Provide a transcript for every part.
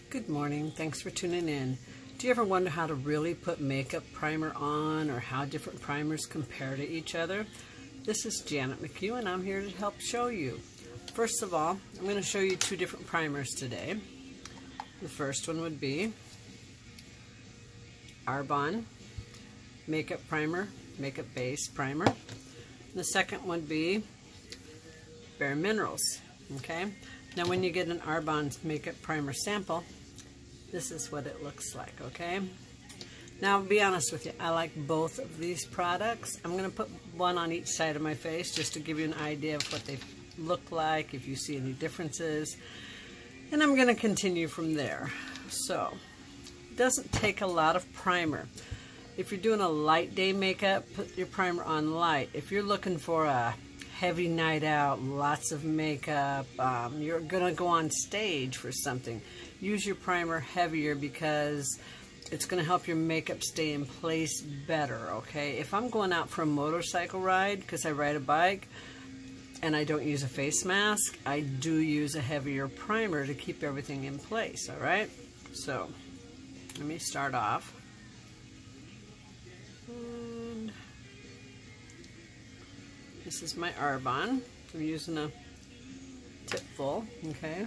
Good morning. Thanks for tuning in. Do you ever wonder how to really put makeup primer on or how different primers compare to each other? This is Janet McHugh and I'm here to help show you. First of all, I'm going to show you two different primers today. The first one would be Arbonne Makeup Primer, Makeup Base Primer. The second would be Bare Minerals. Okay? Now when you get an Arbonne Makeup Primer sample, this is what it looks like, okay? Now, I'll be honest with you, I like both of these products. I'm going to put one on each side of my face just to give you an idea of what they look like, if you see any differences. And I'm going to continue from there. So, it doesn't take a lot of primer. If you're doing a light day makeup, put your primer on light. If you're looking for a heavy night out, lots of makeup, you're gonna go on stage for something, use your primer heavier because it's gonna help your makeup stay in place better, okay? If I'm going out for a motorcycle ride, because I ride a bike, and I don't use a face mask, I do use a heavier primer to keep everything in place, all right? So, let me start off. This is my Arbonne. I'm using a tipful, okay?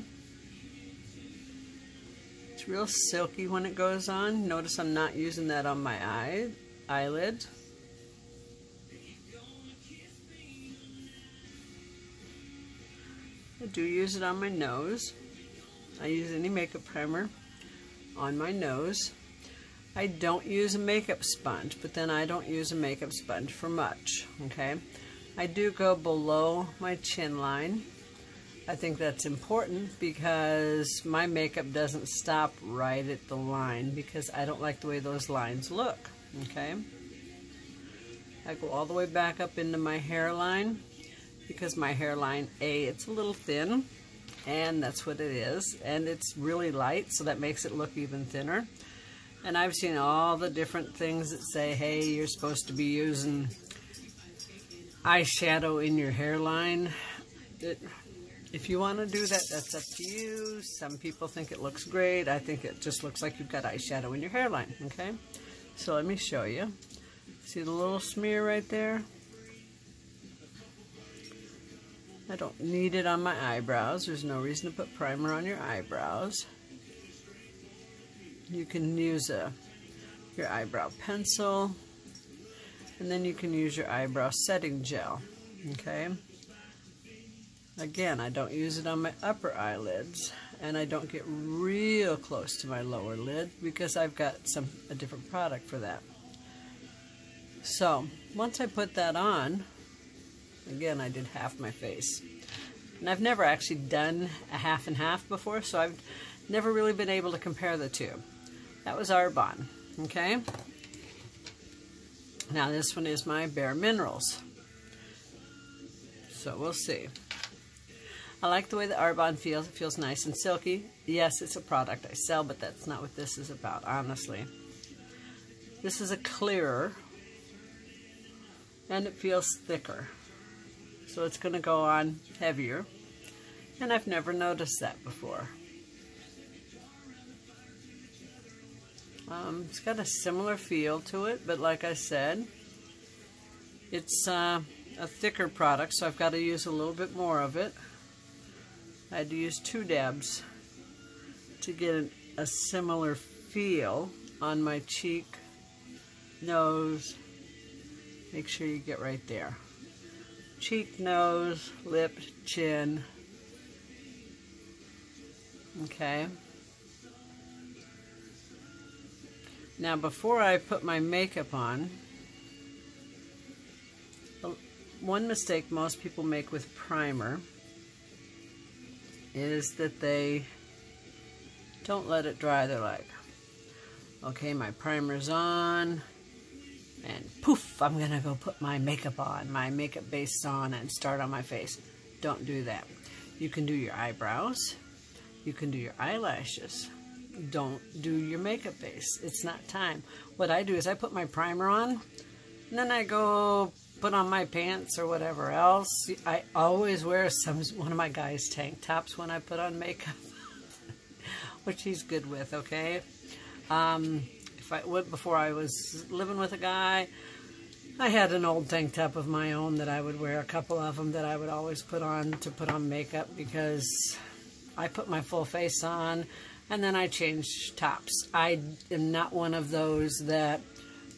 It's real silky when it goes on. Notice I'm not using that on my eyelid. I do use it on my nose. I use any makeup primer on my nose. I don't use a makeup sponge, but then I don't use a makeup sponge for much, okay? I do go below my chin line. I think that's important because my makeup doesn't stop right at the line because I don't like the way those lines look, okay? I go all the way back up into my hairline because my hairline, it's a little thin, and that's what it is, and it's really light, so that makes it look even thinner. And I've seen all the different things that say, hey, you're supposed to be using eyeshadow in your hairline. If you want to do that, that's up to you. Some people think it looks great. I think it just looks like you've got eyeshadow in your hairline, okay? So let me show you. See the little smear right there? I don't need it on my eyebrows. There's no reason to put primer on your eyebrows. You can use your eyebrow pencil, and then you can use your eyebrow setting gel, okay? Again, I don't use it on my upper eyelids, and I don't get real close to my lower lid because I've got a different product for that. So, once I put that on, again, I did half my face. And I've never actually done a half and half before, so I've never really been able to compare the two. That was Arbonne, okay? Now this one is my Bare Minerals. So we'll see. I like the way the Arbonne feels. It feels nice and silky. Yes, it's a product I sell, but that's not what this is about, honestly. This is a clearer, and it feels thicker. So it's going to go on heavier, and I've never noticed that before. It's got a similar feel to it, but like I said, it's a thicker product, so I've got to use a little bit more of it. I had to use 2 dabs to get a similar feel on my cheek, nose. Make sure you get right there. Cheek, nose, lip, chin. Okay. Now, before I put my makeup on, one mistake most people make with primer is that they don't let it dry. They're like, okay, my primer's on, and poof, I'm gonna go put my makeup on, my makeup base on, and start on my face. Don't do that. You can do your eyebrows, you can do your eyelashes. Don't do your makeup base. It's not time. What I do is I put my primer on, and then I go put on my pants or whatever else. I always wear one of my guys' tank tops when I put on makeup. which he's good with, okay? Before I was living with a guy, I had an old tank top of my own that I would wear, a couple of them that I would always put on makeup, because I put my full face on and then I change tops. I am not one of those that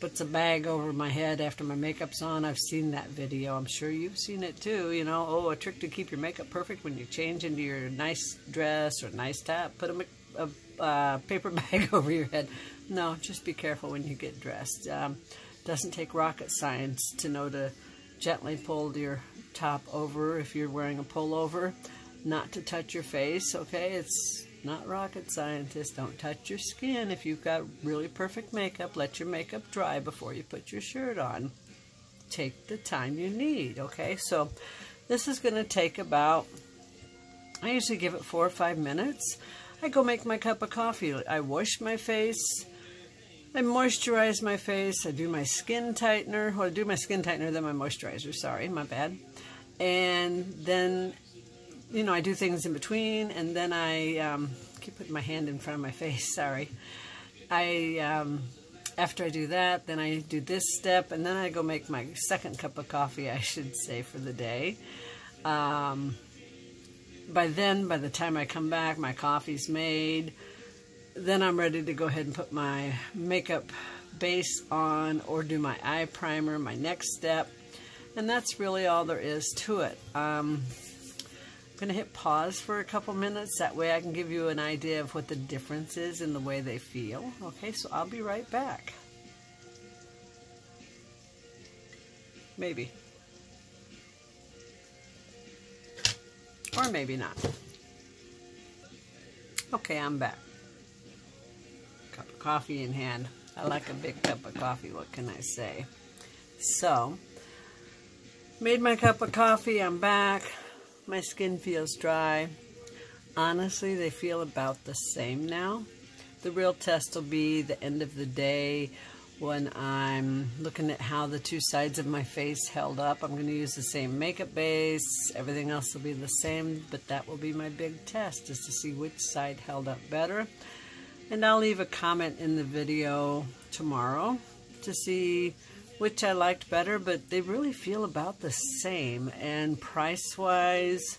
puts a bag over my head after my makeup's on. I've seen that video. I'm sure you've seen it too. You know, oh, a trick to keep your makeup perfect when you change into your nice dress or nice top. Put a paper bag over your head. No, just be careful when you get dressed. Doesn't take rocket science to know to gently pull your top over if you're wearing a pullover. Not to touch your face, okay? It's not rocket science. Don't touch your skin. If you've got really perfect makeup, let your makeup dry before you put your shirt on. Take the time you need, okay? So this is going to take about, I usually give it 4 or 5 minutes. I go make my cup of coffee. I wash my face. I moisturize my face. I do my skin tightener. Well, I do my skin tightener, then my moisturizer. Sorry, my bad. And then, you know, I do things in between, and then I keep putting my hand in front of my face. Sorry. After I do that, then I do this step, and then I go make my second cup of coffee, I should say, for the day. By the time I come back, my coffee's made. Then I'm ready to go ahead and put my makeup base on or do my eye primer, my next step. And that's really all there is to it. I'm going to hit pause for a couple minutes. That way I can give you an idea of what the difference is in the way they feel. Okay, so I'll be right back. Maybe. Or maybe not. Okay, I'm back. Cup of coffee in hand. I like a big cup of coffee, what can I say? So, made my cup of coffee, I'm back. My skin feels dry. Honestly, they feel about the same now. The real test will be the end of the day when I'm looking at how the two sides of my face held up. I'm going to use the same makeup base. Everything else will be the same, but that will be my big test, is to see which side held up better. And I'll leave a comment in the video tomorrow to see which I liked better, but they really feel about the same. And price-wise,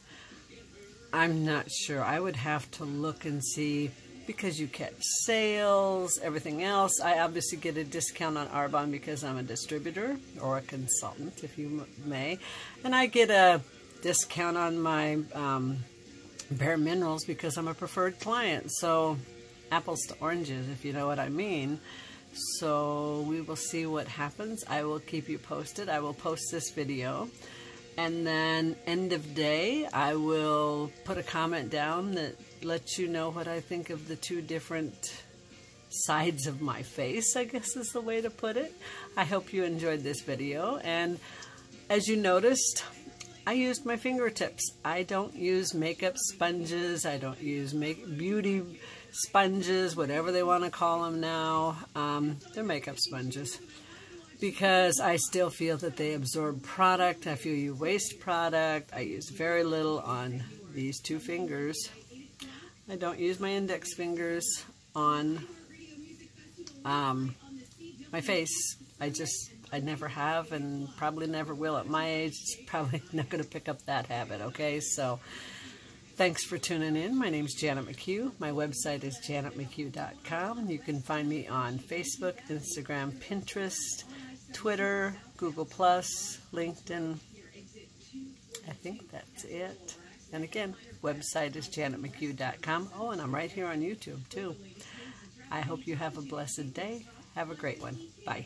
I'm not sure. I would have to look and see, because you catch sales, everything else. I obviously get a discount on Arbonne because I'm a distributor or a consultant, if you may. And I get a discount on my Bare Minerals because I'm a preferred client. So apples to oranges, if you know what I mean. So we will see what happens. I will keep you posted. I will post this video. And then end of day, I will put a comment down that lets you know what I think of the two different sides of my face, I guess is the way to put it. I hope you enjoyed this video. And as you noticed, I used my fingertips. I don't use makeup sponges. I don't use beauty sponges, whatever they want to call them now. They're makeup sponges, because I still feel that they absorb product. I feel you waste product. I use very little on these two fingers. I don't use my index fingers on my face. I never have, and probably never will at my age. It's probably not going to pick up that habit, okay? So thanks for tuning in. My name's Janet McHugh. My website is janetmchugh.com. You can find me on Facebook, Instagram, Pinterest, Twitter, Google+, LinkedIn. I think that's it. And again, website is janetmchugh.com. Oh, and I'm right here on YouTube, too. I hope you have a blessed day. Have a great one. Bye.